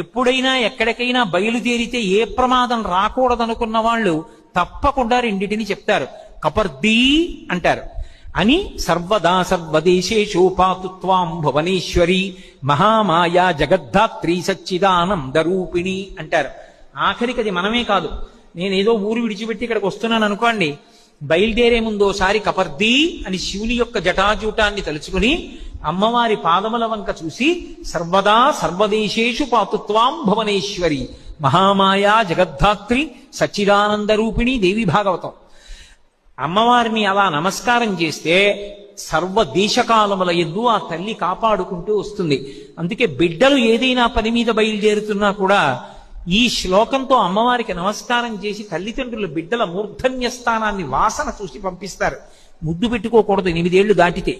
ఎప్పుడైనా ఎక్కడికైనా బయలుదేరితే ఏ ప్రమాదం రాకూడదనుకున్న వాళ్ళు తప్పకుండా రెండిటిని చెప్తారు. కపర్దీ అంటారు. అని సర్వదా సర్వదేశేషు పాతుత్వాం భువనేశ్వరి మహామాయా జగద్ధాత్రి సచ్చిదానంద రూపిణి అంటారు. ఆఖరికి అది మనమే కాదు, నేనేదో ఊరు విడిచిపెట్టి ఇక్కడికి వస్తున్నాను అనుకోండి, బయలుదేరే ముందు ఓసారి కపర్దీ అని శివుని యొక్క జటాజూటాన్ని తలుచుకుని అమ్మవారి పాదముల వంక చూసి సర్వదా సర్వదేశేషు పాతుత్వాం భువనేశ్వరి మహామాయా జగద్ధాత్రి సచ్చిదానంద రూపిణి దేవి భాగవతం. అమ్మవారిని అలా నమస్కారం చేస్తే సర్వదేశకాలముల యందు ఆ తల్లి కాపాడుకుంటూ వస్తుంది. అందుకే బిడ్డలు ఏదైనా పని మీద బయలుదేరుతున్నా కూడా ఈ శ్లోకంతో అమ్మవారికి నమస్కారం చేసి తల్లిదండ్రులు బిడ్డల మూర్ధన్య స్థానాన్ని వాసన చూసి పంపిస్తారు. ముద్దు పెట్టుకోకూడదు 8 ఏళ్లు దాటితే.